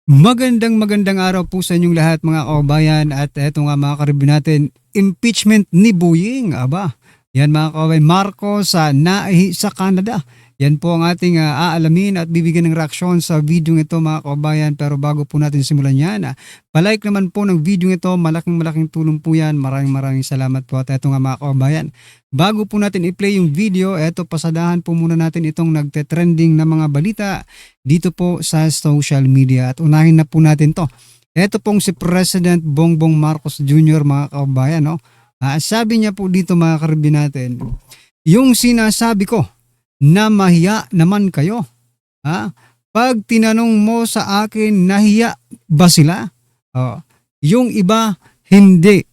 Magandang araw po sa inyong lahat mga kababayan at eto nga mga karibyo natin, impeachment ni Boying. Aba, yan mga kababayan, Marcos naihi sa Canada. Yan po ang ating aalamin at bibigyan ng reaksyon sa video ito mga kababayan. Pero bago po natin simulan yan, palike naman po ng video ito, malaking tulong po yan. Maraming salamat po at eto nga mga kababayan. Bago po natin i-play yung video, eto pasadahan po muna natin itong nagte-trending na mga balita dito po sa social media at unahin na po natin to. Ito pong si President Bongbong Marcos Jr. mga kababayan. No? Sabi niya po dito mga karibin natin, yung sinasabi ko na mahiya naman kayo. Pag tinanong mo sa akin, nahiya ba sila? Yung iba, hindi.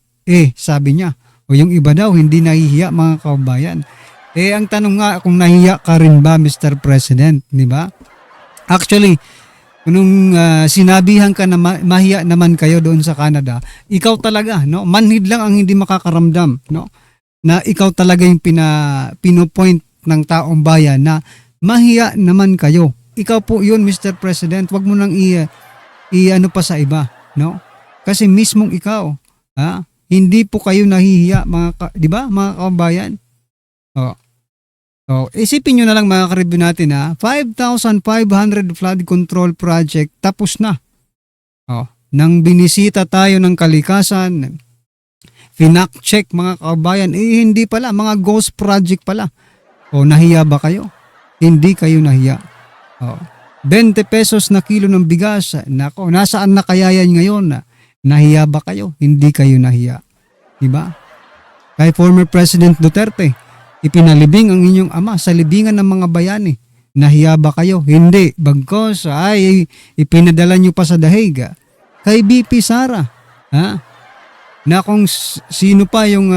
Sabi niya. O yung iba daw, hindi nahihiya mga kababayan. Ang tanong nga kung nahiya ka rin ba Mr. President, di ba? Actually, nung sinabihan ka na mahiya naman kayo doon sa Canada, ikaw talaga, no? Manhid lang ang hindi makakaramdam, no? Na ikaw talaga yung pinopoint ng taong bayan na mahiya naman kayo. Ikaw po yun, Mr. President. Wag mo nang ano pa sa iba, no? Kasi mismong ikaw, hindi po kayo nahihiya, di ba, mga kababayan? Isipin nyo na lang mga karibyo natin 5,500 flood control project tapos na. Nang binisita tayo ng kalikasan, finak-check mga kababayan, hindi pala, mga ghost project pala. Nahiya ba kayo? Hindi kayo nahiya. 20 pesos na kilo ng bigas, nako, nasaan na kaya yan ngayon? Nahiya ba kayo? Hindi kayo nahiya. Diba? Kay former President Duterte, ipinalibing ang inyong ama sa libingan ng mga bayani. Nahiya ba kayo? Hindi. Bagkos ay ipinadala nyo pa sa dahig. Kay BP Sara, na kung sino pa yung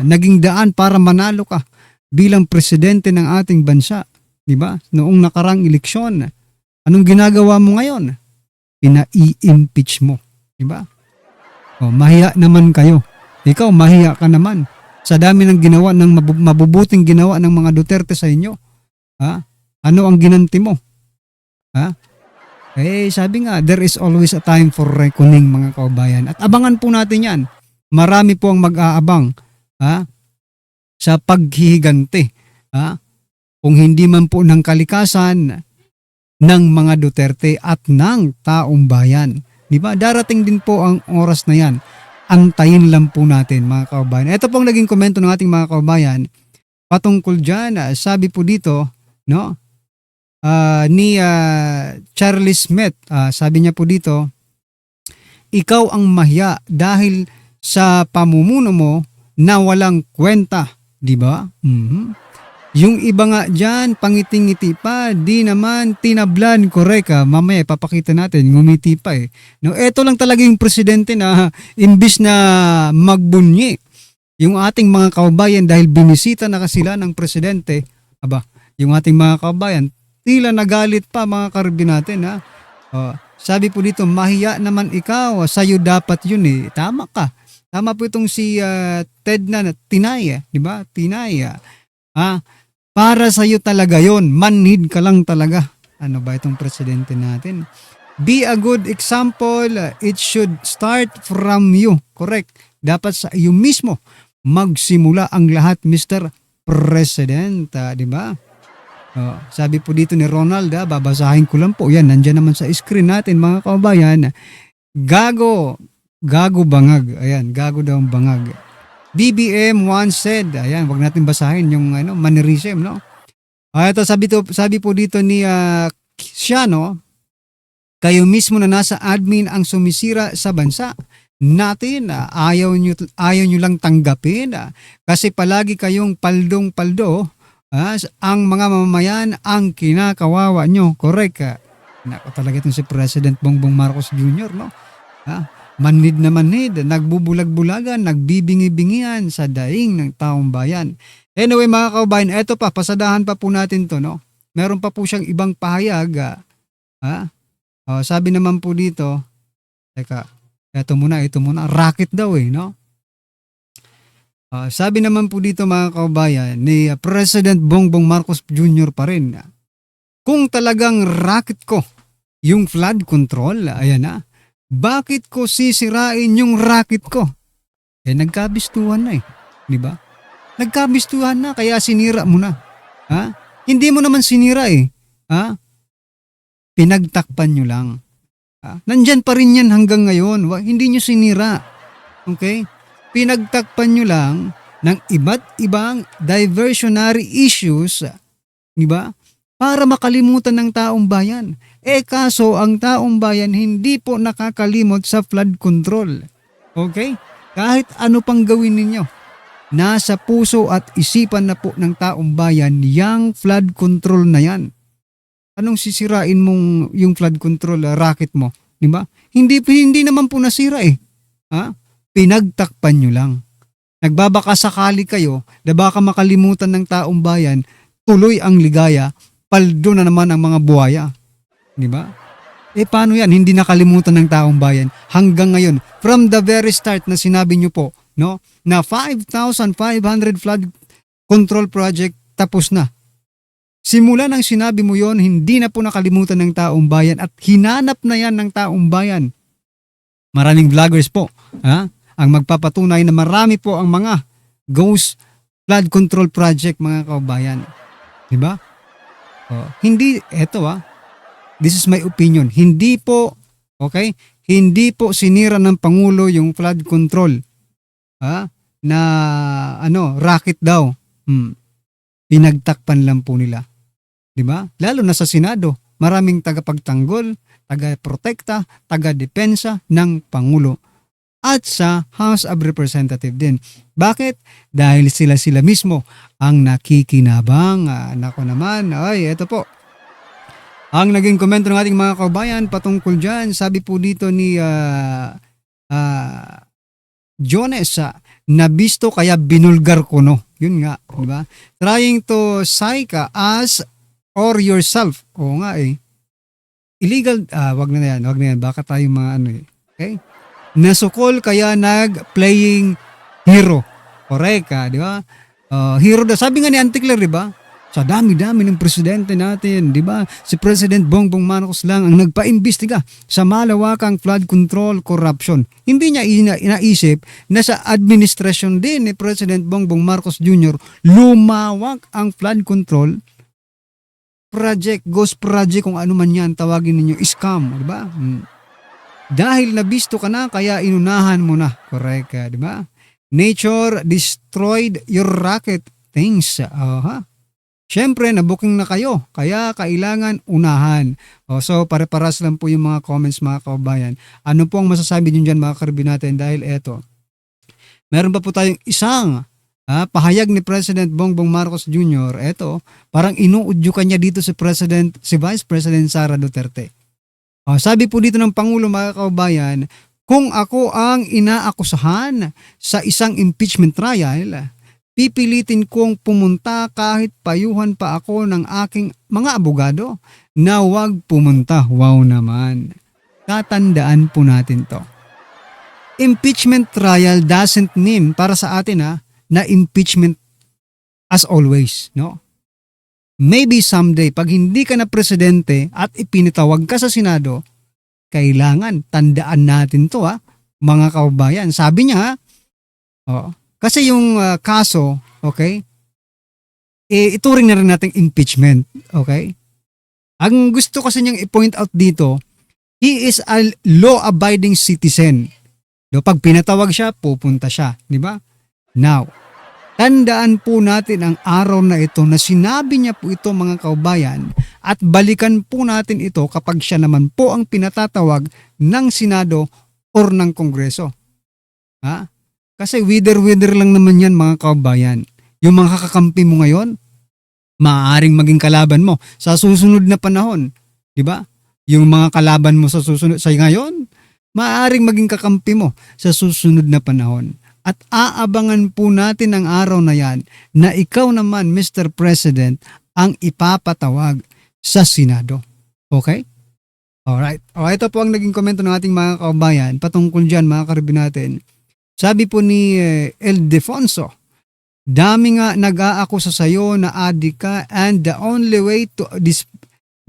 naging daan para manalo ka bilang presidente ng ating bansa. Diba? Noong nakarang eleksyon, anong ginagawa mo ngayon? Pina-i-impeach mo. Diba? Mahiya naman kayo. Ikaw, mahiya ka naman. Sa dami ng ginawa, ng mabubuting ginawa ng mga Duterte sa inyo. Ano ang ginanti mo? Sabi nga, there is always a time for reckoning mga kababayan. At abangan po natin yan. Marami po ang mag-aabang sa paghihiganti. Kung hindi man po ng kalikasan ng mga Duterte at ng taong bayan. Diba? Darating din po ang oras na yan. Antayin lang po natin mga kababayan. Ito pong naging komento ng ating mga kababayan patungkol dyan. Sabi po dito, no, ni Charlie Smith, sabi niya po dito, ikaw ang mahiya dahil sa pamumuno mo na walang kwenta. Diba? Yung iba nga dyan, pangiting-ngiti pa, di naman tinablan, korek mamaya papakita natin, ngumiti pa No, eto lang talaga yung presidente na imbis na magbunyi yung ating mga kababayan dahil binisita na sila ng presidente, yung ating mga kababayan, tila nagalit pa mga karibin natin sabi po dito, mahiya naman ikaw, sa'yo dapat yun tama ka. Tama po itong si Ted na Tinay, di ba? Tinay, para sa iyo talaga yon, manhid ka lang talaga. Ano ba itong presidente natin? Be a good example, it should start from you. Correct. Dapat sa iyo mismo magsimula ang lahat, Mr. President, di ba? Sabi po dito ni Ronald, babasahin ko lang po. Yan, nandiyan naman sa screen natin mga kababayan. Gago bangag. Ayan, gago daw ang bangag. BBM once said, ayan, wag natin basahin yung mannerism, no? Ito sabi po dito ni Siano, kayo mismo na nasa admin ang sumisira sa bansa natin, ayaw nyo lang tanggapin kasi palagi kayong paldong-paldo, ang mga mamamayan ang kinakawawa nyo. Correct. Nako talaga itong si President Bongbong Marcos Jr., no? Manhid na manhid, nagbubulag-bulagan, nagbibingi-bingian sa daing ng taong bayan. Anyway mga kaubayan, eto pa, pasadahan pa po natin to, no? Meron pa po siyang ibang pahayag. Sabi naman po dito, teka, eto muna, racket daw no? Sabi naman po dito mga kaubayan, ni President Bongbong Marcos Jr. pa rin, kung talagang racket ko yung flood control, ayan na. Bakit ko sisirain yung racket ko? Nagkabistuhan na di ba? Nagkabistuhan na kaya sinira mo na. Ha? Hindi mo naman sinira Ha? Pinagtakpan nyo lang. Nandyan pa rin yan hanggang ngayon. Hindi nyo sinira. Okay? Pinagtakpan nyo lang ng iba't ibang diversionary issues, di ba? Para makalimutan ng taong bayan. Kaso ang taong bayan hindi po nakakalimot sa flood control. Okay? Kahit ano pang gawin ninyo, nasa puso at isipan na po ng taong bayan yang flood control na yan. Anong sisirain mong yung flood control racket mo? Di ba? Hindi naman po nasira Ha? Pinagtakpan nyo lang. Nagbabaka sakali kayo na baka makalimutan ng taong bayan, tuloy ang ligaya, paldo na naman ang mga buhaya. Di ba? Paano yan? Hindi nakalimutan ng taong bayan hanggang ngayon. From the very start na sinabi nyo po, no, na 5,500 flood control project tapos na. Simula nang sinabi mo yon, hindi na po nakalimutan ng taong bayan at hinanap na yan ng taong bayan. Maraming vloggers po, ang magpapatunay na marami po ang mga ghost flood control project, mga kabayan. Diba? Hindi, this is my opinion. Hindi po, hindi po sinira ng Pangulo yung flood control. Na racket daw. Pinagtakpan lang po nila. Diba? Lalo na sa Senado, maraming tagapagtanggol, taga-protekta, taga-depensa ng Pangulo. At sa House of Representatives din. Bakit? Dahil sila mismo ang nakikinabang. Nako naman, ito po. Ang naging komento ng ating mga kabayan patungkol dyan, sabi po dito ni Jones, nabisto kaya binulgar ko, no? Yun nga, di ba? Trying to psych us or yourself. Oo nga illegal, wag na yan, baka tayo mga okay? Nasukol kaya nag-playing hero. Correct, di ba? Hero daw. Sabi nga ni Anticler, di ba? Sa dami-dami ng presidente natin, di ba? Si President Bongbong Marcos lang ang nagpa-imbestiga sa malawakang flood control corruption. Hindi niya inaisip na sa administrasyon din ni President Bongbong Marcos Jr. lumawak ang flood control project, ghost project, kung ano man yan, tawagin ninyo, scam, di ba? Dahil nabisto ka na, kaya inunahan mo na. Correct, di ba? Nature destroyed your racket. Thanks. Siyempre, nabuking na kayo, kaya kailangan unahan. So, pare-paras lang po yung mga comments, mga kabayan. Ano po ang masasabi nyo dyan, mga karbi natin? Dahil eto, meron pa po tayong isang pahayag ni President Bongbong Marcos Jr. Eto, parang inuudyo niya dito si Vice President Sara Duterte. Sabi po dito ng Pangulo, mga kabayan, kung ako ang inaakusahan sa isang impeachment trial, pipilitin kong pumunta kahit payuhan pa ako ng aking mga abogado na huwag pumunta. Wow naman. Tatandaan po natin to. Impeachment trial doesn't mean para sa atin na impeachment as always, no? Maybe someday, pag hindi ka na presidente at ipinitawag ka sa Senado, kailangan tandaan natin to mga kababayan. Sabi niya kasi yung kaso, ituring na rin natin impeachment, Ang gusto kasi niyang i-point out dito, he is a law-abiding citizen. Pag pinatawag siya, pupunta siya, di ba? Now, tandaan po natin ang araw na ito na sinabi niya po ito, mga kababayan, at balikan po natin ito kapag siya naman po ang pinatatawag ng Senado or ng Kongreso. Kasi wither lang naman yan, mga kababayan. Yung mga kakampi mo ngayon, maaaring maging kalaban mo sa susunod na panahon. Di ba? Yung mga kalaban mo sa susunod, sa ngayon, maaaring maging kakampi mo sa susunod na panahon. At aabangan po natin ang araw na yan na ikaw naman, Mr. President, ang ipapatawag sa Senado. Okay? Alright. Ito po ang naging komento ng ating mga kababayan patungkol dyan, mga karibin natin. Sabi po ni Ildefonso, dami nga nag-aakusa sa'yo na adik ka and the only way to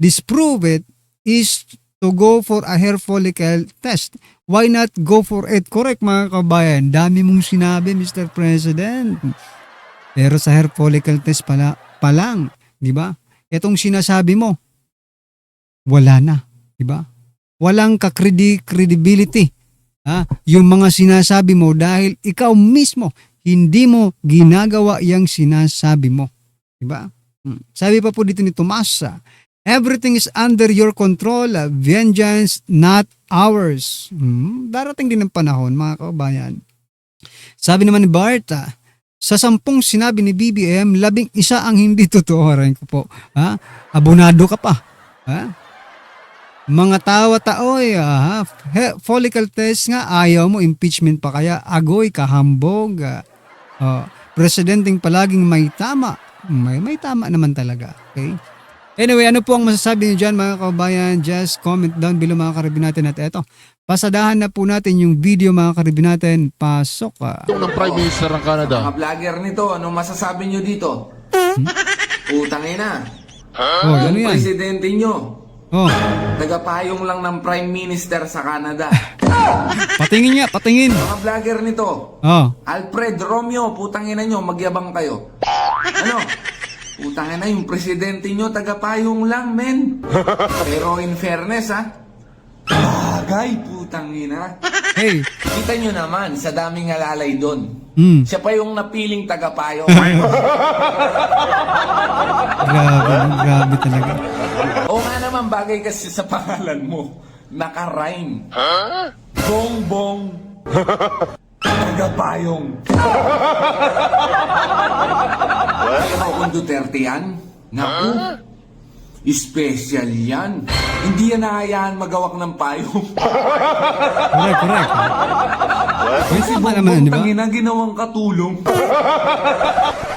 disprove it is to go for a hair follicle test. Why not go for it? Correct mga kabayan. Dami mong sinabi, Mr. President. Pero sa hair follicle test pa lang, di ba? Itong sinasabi mo, wala na, di ba? Walang credibility. Yung mga sinasabi mo dahil ikaw mismo hindi mo ginagawa yung sinasabi mo, di ba? Sabi pa po dito ni Tomas, everything is under your control, vengeance not ours. Darating din ang panahon mga kabayan. Sabi naman ni Bart, sa 10 sinabi ni BBM, 11 ang hindi totoo. Rin ko po. Abonado ka pa. Mga tawa-taoy, follicle test nga, ayaw mo, impeachment pa kaya, agoy, kahambog. Presidenting palaging may tama. May tama naman talaga. Okay? Anyway, ano po ang masasabi niyo dyan mga kabayan? Just comment down below mga karibin natin. At eto, pasadahan na po natin yung video mga karibin natin. Pasok ka. Ng Prime Minister ng Canada. Mga vlogger nito, ano masasabi nyo dito? Utangin na. Ano yan? Presidente nyo, tagapayong lang ng Prime Minister sa Canada. Patingin niya, patingin. Mga vlogger nito, Alfred Romeo, putangin na nyo, magyabang kayo. Ano? Putangin na yung presidente nyo, tagapayong lang, men. Pero in fairness, bagay, putangin na. Hey. Kita nyo naman, sa daming alalay doon. Siya pa yung napiling tagapayo. Grabe talaga. O nga naman, bagay kasi sa pangalan mo. Naka-rhyme. Bongbong. Tagapayong. Pero kung Duterte yan, naku, special yan. Hindi yan nahayaan magawak ng payong. Correct. May tama naman, di ba? Tangina ginawang katulong.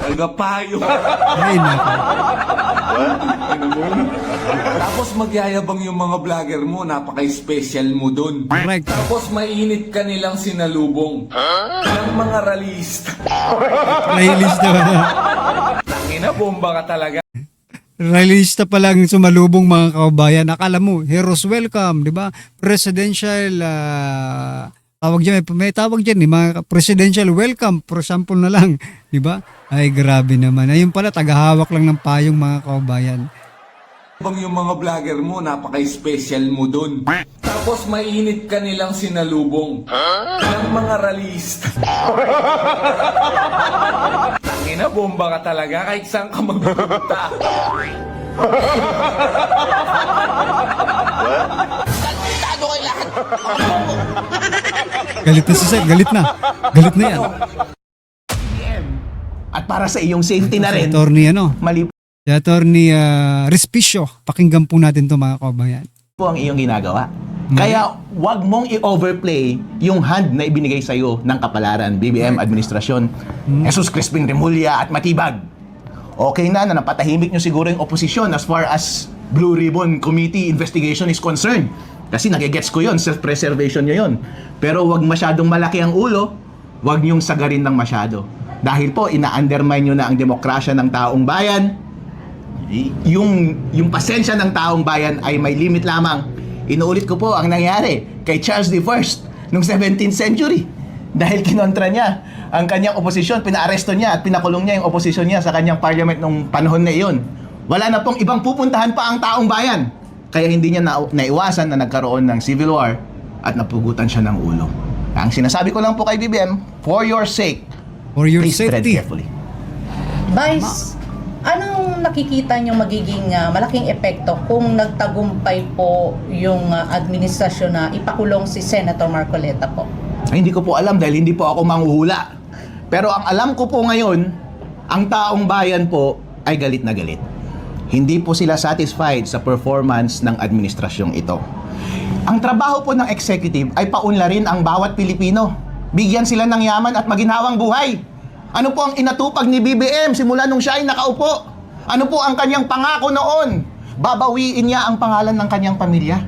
Tagapayong. Ay, naku. Tapos magyayabang yung mga vlogger mo, napaka-special mo dun. Correct. Tapos mainit ka nilang sinalubong ng mga rallyista. Playlist na ba? Tangina, bomba ka talaga. Realista pa lang sumalubong mga kabayan. Akala mo, heroes welcome, di ba? Presidential, tawag dyan, may tawag dyan, mga presidential welcome, for example na lang, di ba? Ay, grabe naman. Ayun pala, tagahawak lang ng payong mga kabayan. Bang yung mga vlogger mo, napaka-special mo dun. Tapos mainit ka nilang sinalubong ng mga rallyista. Tangina, bomba ka talaga kahit saan ka magpunta. Saltado kayo lahat! Galit na si Seth, galit na. Galit na yan. At para sa iyong safety na rin, Attorney, mali si Attorney Respicio, pakinggan po natin to mga kabayan. po ang iyong ginagawa. Kaya wag mong i-overplay yung hand na ibinigay sa iyo ng kapalaran, BBM administrasyon, Jesus Crispin Remulla at Matibag. Okay na napatahimik nyo siguro yung oposisyon as far as Blue Ribbon Committee investigation is concerned. Kasi nagigets ko yun, self-preservation nyo yun. Pero wag masyadong malaki ang ulo, wag nyong sagarin ng masyado. Dahil po, ina-undermine nyo na ang demokrasya ng taong bayan. Yung pasensya ng taong bayan ay may limit lamang. Inuulit ko po ang nangyari kay Charles I noong 17th century. Dahil kinontra niya ang kanyang oposisyon, pinaaresto niya at pinakulong niya yung oposisyon niya sa kanyang parliament nung panahon na iyon. Wala na pong ibang pupuntahan pa ang taong bayan. Kaya hindi niya naiwasan na nagkaroon ng civil war at napugutan siya ng ulo. Ang sinasabi ko lang po kay BBM, for your sake, For your please tread safety. carefully. Vice, anong nakikita nyo magiging malaking epekto kung nagtagumpay po yung administrasyon na ipakulong si Senator Marcoleta po? Ay, hindi ko po alam dahil hindi po ako manghuhula. Pero ang alam ko po ngayon, ang taong bayan po ay galit na galit. Hindi po sila satisfied sa performance ng administrasyong ito. Ang trabaho po ng executive ay paunlarin ang bawat Pilipino. Bigyan sila ng yaman at maginhawang buhay. Ano po ang inatupag ni BBM simula nung siya ay nakaupo? Ano po ang kanyang pangako noon? Babawiin niya ang pangalan ng kanyang pamilya.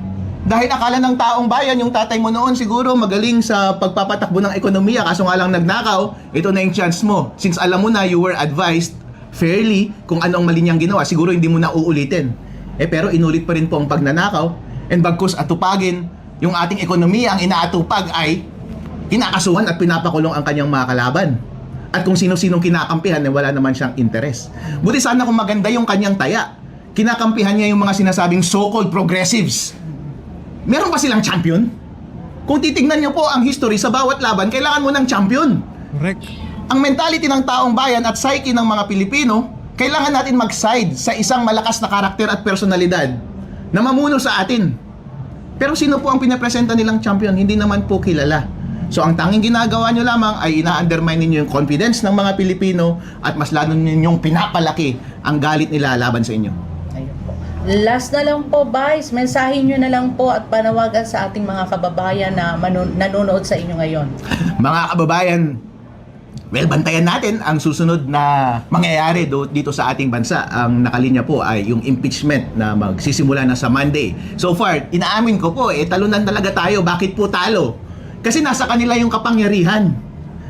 Dahil akala ng taong bayan, yung tatay mo noon siguro magaling sa pagpapatakbo ng ekonomiya, kaso nga lang nagnakaw, ito na yung chance mo. Since alam mo na you were advised fairly kung ano ang mali niyang ginawa, siguro hindi mo na uulitin. Pero inulit pa rin po ang pagnanakaw. And bagkus atupagin yung ating ekonomiya, ang inaatupag ay kinakasuhan at pinapakulong ang kanyang mga kalaban. At kung sino-sinong kinakampihan, wala naman siyang interes. Buti sana kung maganda yung kanyang taya. Kinakampihan niya yung mga sinasabing so-called progressives. Meron ba silang champion? Kung titingnan niyo po ang history sa bawat laban, kailangan mo ng champion. Correct. Ang mentality ng taong bayan at psyche ng mga Pilipino, kailangan natin mag-side sa isang malakas na karakter at personalidad na mamuno sa atin. Pero sino po ang pinapresenta nilang champion? Hindi naman po kilala. So ang tanging ginagawa nyo lamang ay ina-undermine ninyo yung confidence ng mga Pilipino at mas lalo ninyong pinapalaki ang galit nila laban sa inyo. Ayun po. Last na lang po, Vice, mensahe nyo na lang po at panawagan sa ating mga kababayan na nanonood sa inyo ngayon. Mga kababayan, well, bantayan natin ang susunod na mangyayari dito sa ating bansa. Ang nakalinya po ay yung impeachment na magsisimula na sa Monday. So far, inaamin ko po, talunan talaga tayo. Bakit po talo? Kasi nasa kanila yung kapangyarihan.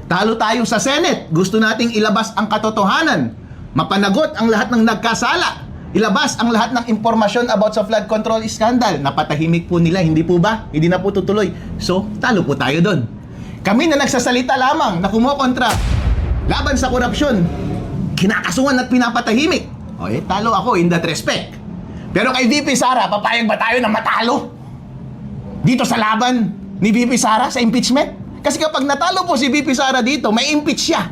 Talo tayo sa Senate. Gusto nating ilabas ang katotohanan. Mapanagot ang lahat ng nagkasala. Ilabas ang lahat ng impormasyon about sa flood control scandal. Napatahimik po nila, hindi po ba? Hindi na po tutuloy. So, talo po tayo doon. Kami na nagsasalita lamang na kumokontra laban sa korupsyon, kinakasuhan at pinapatahimik. O talo ako in that respect. Pero kay VP Sara, papayag ba tayo na matalo? Dito sa laban ni VP Sara sa impeachment? Kasi kapag natalo po si VP Sara dito, may impeach siya.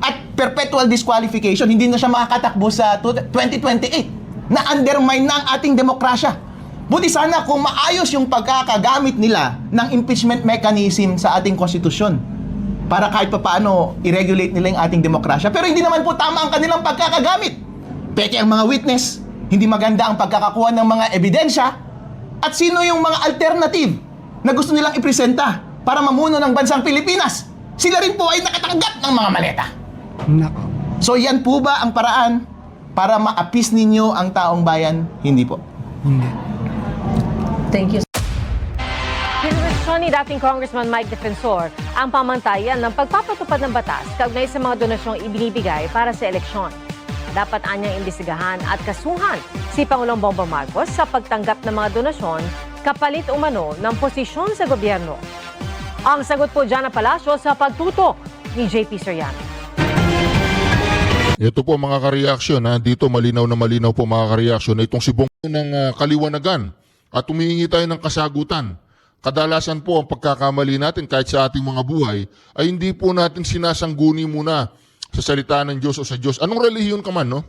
At perpetual disqualification, hindi na siya makakatakbo sa 2028. Na-undermine na ang ating demokrasya. Buti sana kung maayos yung pagkakagamit nila ng impeachment mechanism sa ating konstitusyon para kahit papaano i-regulate nila yung ating demokrasya. Pero hindi naman po tama ang kanilang pagkakagamit. Peke ang mga witness, hindi maganda ang pagkakakuha ng mga ebidensya, at sino yung mga alternative na gusto nilang ipresenta para mamuno ng bansang Pilipinas. Sila rin po ay nakatanggap ng mga maleta. Nako. So yan po ba ang paraan para ma-appease ninyo ang taong bayan? Hindi po. Hindi. Thank you. Kinwestiyon ni dating Congressman Mike Defensor ang pamantayan ng pagpapatupad ng batas kaugnay sa mga donasyong ibinibigay para sa eleksyon. Dapat anyang imbestigahan at kasuhan si Pangulong Bongbong Marcos sa pagtanggap ng mga donasyon kapalit umano ng posisyon sa gobyerno. Ang sagot po dyan ng Palasyo sa pagtutok ni JP Soriano. Ito po mga ka-reaction, dito malinaw po mga ka-reaction na itong si Bongbong ng kaliwanagan at humihingi tayo ng kasagutan. Kadalasan po ang pagkakamali natin kahit sa ating mga buhay ay hindi po natin sinasangguni muna sa salita ng Diyos o sa Diyos. Anong relihiyon ka man, no?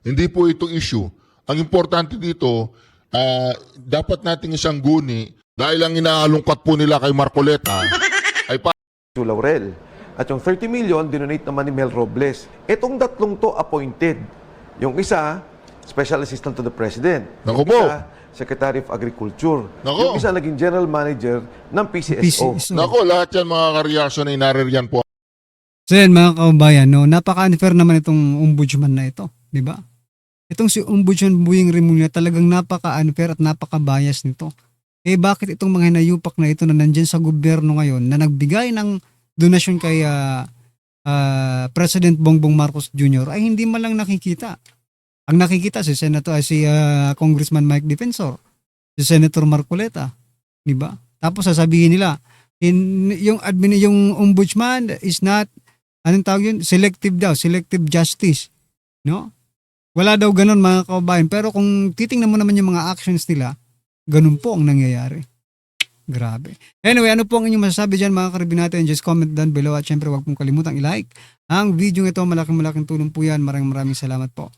Hindi po ito issue. Ang importante dito, dapat nating isangguni dahil ang inaalungkat po nila kay Marcoleta ay Su Laurel. At yung 30 million, dinonate naman ni Mel Robles. Itong tatlong to appointed. Yung isa, Special Assistant to the President. Naku Yung po. isa, Secretary of Agriculture. Naku. Yung isa, naging General Manager ng PCSO. Nako, lahat yan mga ka-reaction ay nariryan po. So yan mga kababayan, no, napaka-unfair naman itong ombudsman na ito, di ba? Itong si Ombudsman Buying Rimulya talagang napaka-unfair at napaka-bias nito. Bakit itong mga hinayupak na ito na nandyan sa gobyerno ngayon na nagbigay ng donasyon kay President Bongbong Marcos Jr. ay hindi man lang nakikita. Ang nakikita si Congressman Mike Defensor, si Senator Marcoleta, di ba? Tapos sasabihin nila, yung ombudsman is not, anong tawag yun? Selective justice. No? Wala daw ganun mga kababayan. Pero kung titingnan mo naman yung mga actions nila, ganun po ang nangyayari. Grabe. Anyway, ano po ang inyong masasabi dyan mga karibinate? Just comment down below at syempre huwag pong kalimutang i-like ang video ito. Malaking tulong po yan. Maraming salamat po.